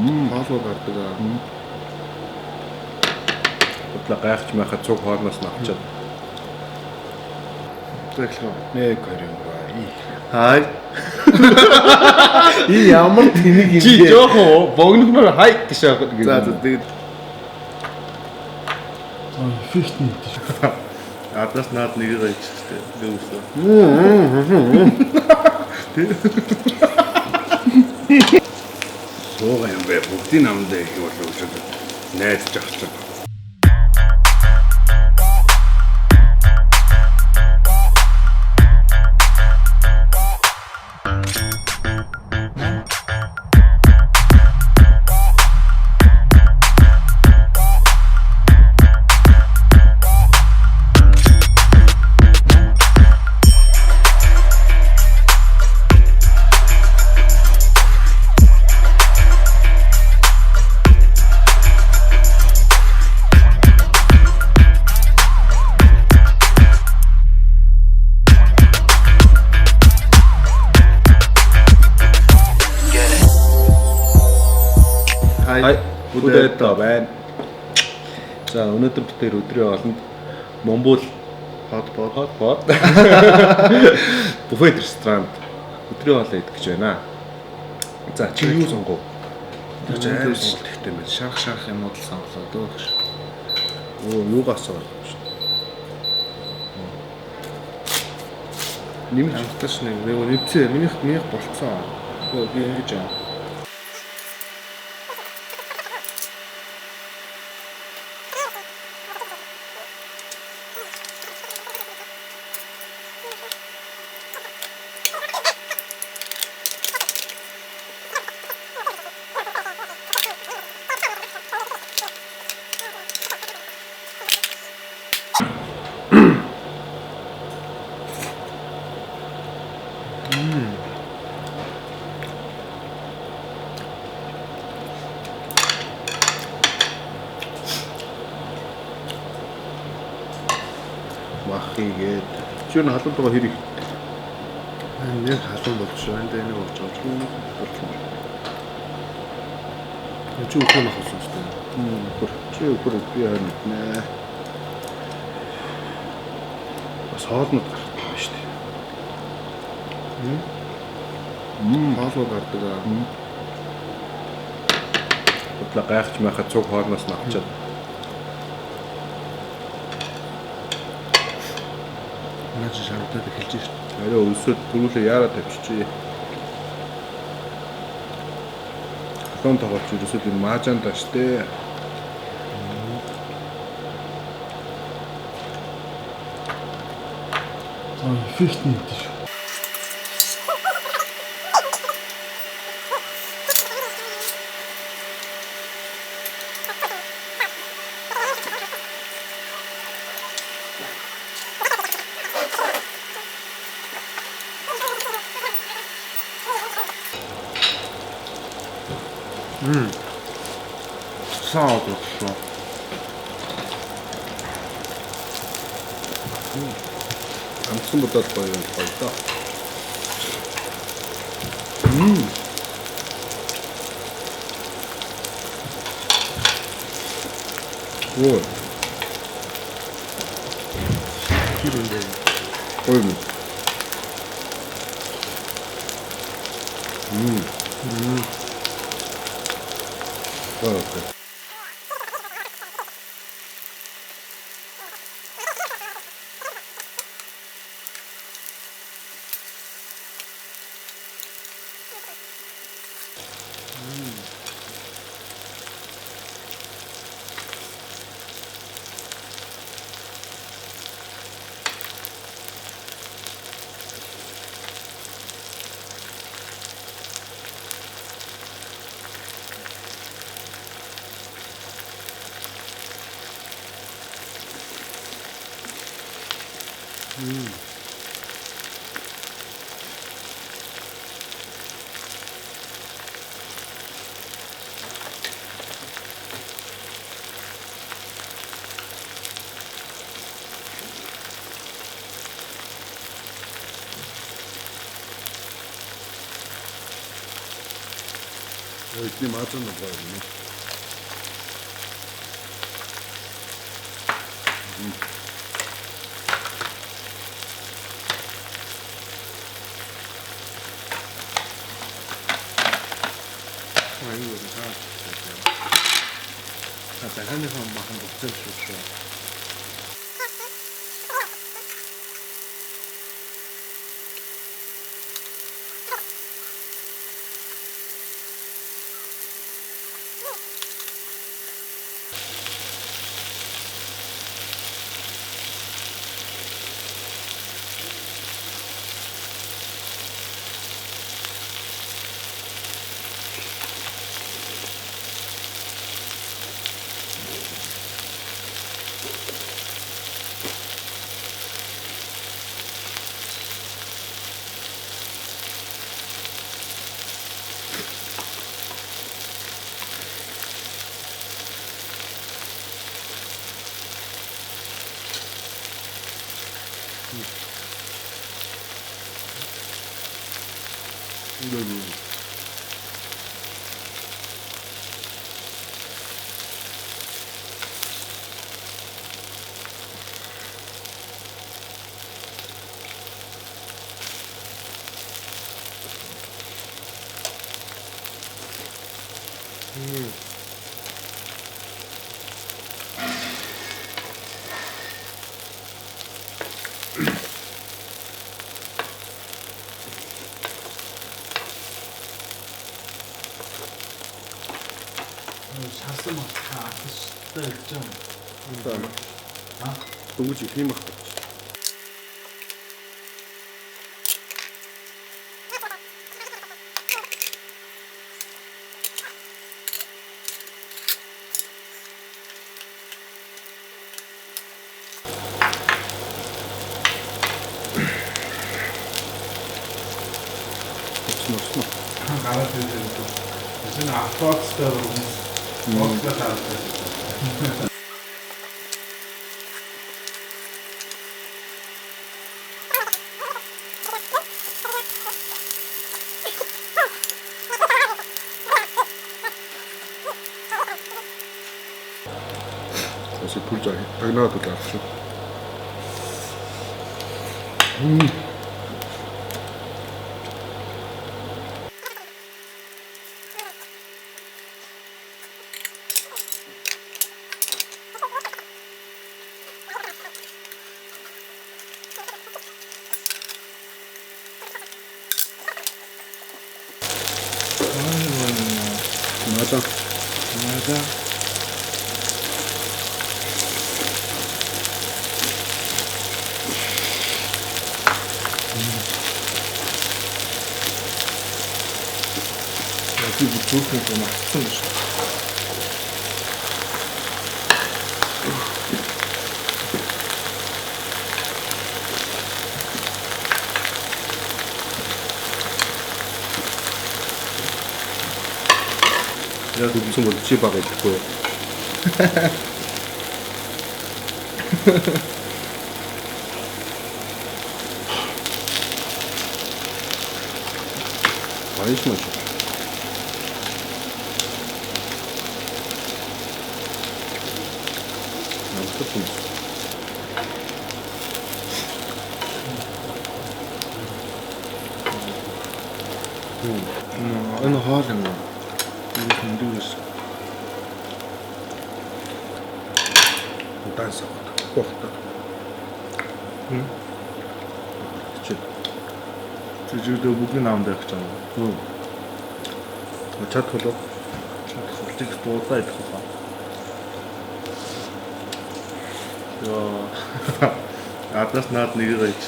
Хоолой гардаг аа. Бодлоо гайхаж байхад цуг хоолноос нь авчаад. Тэглээ. Нэг хорионгоо. Хай. И ямар тэнэг юм бэ? Чи жоохон богнохноор хай гэж яагаад гэж. За тэгээд Эффект нэг тийш. адаас наад нэрийг ичтэй. Лөөсөө. Суугаа юм бэ. Бүгдийн намдаа их болов гэж найдаж авчихсан. Хай. Бүдэтто байна. За өнөөдөр бид тээр өдрийн хоолнд Момбол хот буфет ресторан өдрийн хоолоо идэх гэж байна. За чи юу сонгов? Тэр амар сонголттой юм. Шарах юмуд л сонголоо дөө. Юугаас сонгов шүү дээ. Нэмж авташ нэг нэвцээ. Минийх болцсон. Би ингэж аа. Махигээд чи энэ халуун байгаа хэрэг Нэг халуун болж байна. Энд нэг болж байгаа. Чи үгүй мах болсон шүү дээ. чи өөр би харин нэ. Бас хоолнод гарах юм шүү дээ. Хоолой гардаг аа. Бодлоо гайхаж байхад цуг хоолноос нь авчаад. Наач шаардаад эхэлж шүү. Арай өсөд түрүүлээ яараа тавьчихъя. Халуун тоглож ерөөсөө энэ маажаанда штэ. Эффект нэг тийш. Саад боллоо. Амтсан бодоод гоё юм гоё доо. Ой. Тэр үндэ. Ой. Окей. эдний маазан гоё юм. 이거 괜찮아. 자, 한에서 막한 녹점 좋죠. 샀으면 다 했을 좀. 그다음에 아? 누구지 힘을 나라 들고 무슨 아트웍스도 워크가 다르다. 다시 불자 당나도 잡죠. 맞아. 맞아. 여기 뭐 좋은 거 맛있는 거. 야, 너 무슨 뭐 집밥에 있고요. 많이 심하죠. 조금. أنا هذا اللي ندوس وتنسى وقتها 제주도 무기 나온다 했잖아. 차 터져. 솔직히 또 사이트 가. 야, 아따스 나한테 얘기가 있지,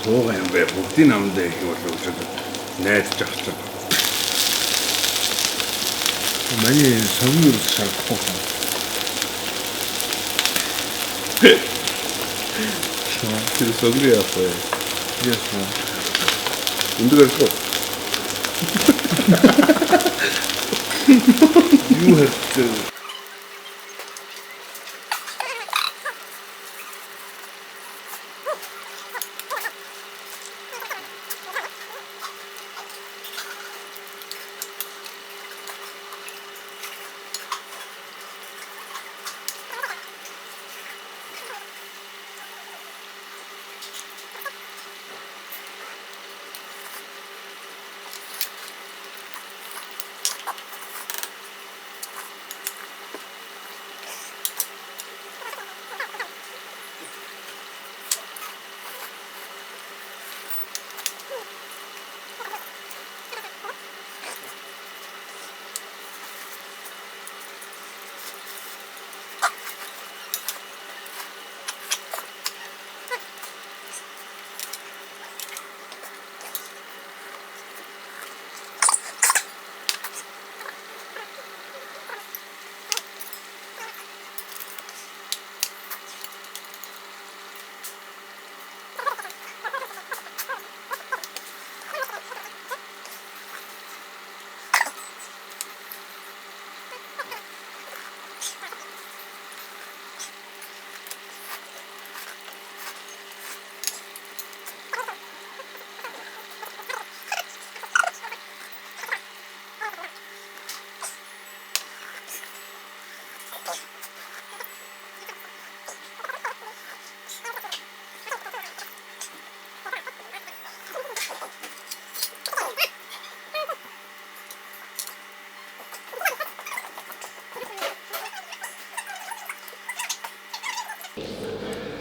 そうやんべ、僕ティなんで、ちょっとね、ちゃくちゃ。많이 섬유로 잘 커. Тэр согри яахгүй. Яасан. Өндөөр л. Юу хэлсэн?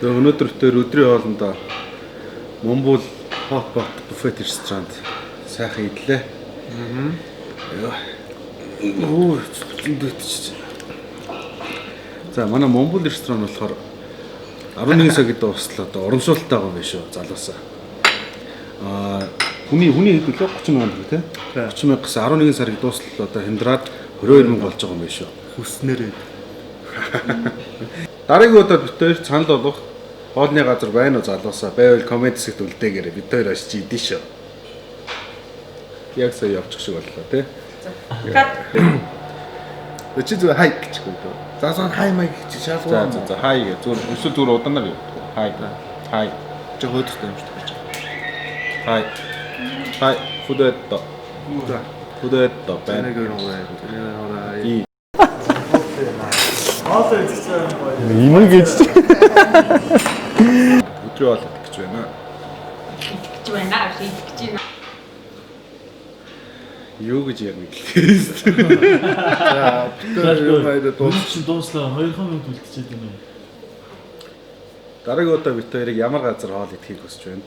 Өнөөдөр тэр өдрийн хоолндоо Момбул hot pot buffet ресторанд сайхан идлээ. Оо зөндөөч. За манай Момбул ресторан болохоор 11 цагт дуслаа. Одоо урамшуулттай байгаа юм биш үү? Залуусаа. Хүний хэд үлээ 30 сая тий? 30 сая 11 сарыг дуслал одоо хямдраад 22 сая болж байгаа юм биш үү? Хүснээрээ. Дараагийн удаад бид хоёр санал болгох хоолны газар байна уу залуусаа байвал комент хэсэгт үлдээгээрэй. Бид хоёр очиж идэн шүү. Яг сая явчих шиг боллоо тий. Чи зүгээр хай гэчихгүй дээ. Заасан хай маяг чи шалгуу. За хай гэ. Зүгээр өсөл зүгээр удаанаар юу. Хай. Хай. Чи хөөдөхтэй юм шүү дээ. Хай. Хай. Фудэтто. Фудэтто байна. Нэг өөр ороо. И. Хоол идчихсэн гоё. Имэн гэж. Өдрөө болоод гэж байна. Гэж байна аа гэж байна. Юу гэж ярина гэлээ. За бүтээр хайр Дууслаа 2 минут үлдчихэд байна уу? Дараагийн удаа бид хоёрыг ямар газар хоол идэхийг хүсэж байна?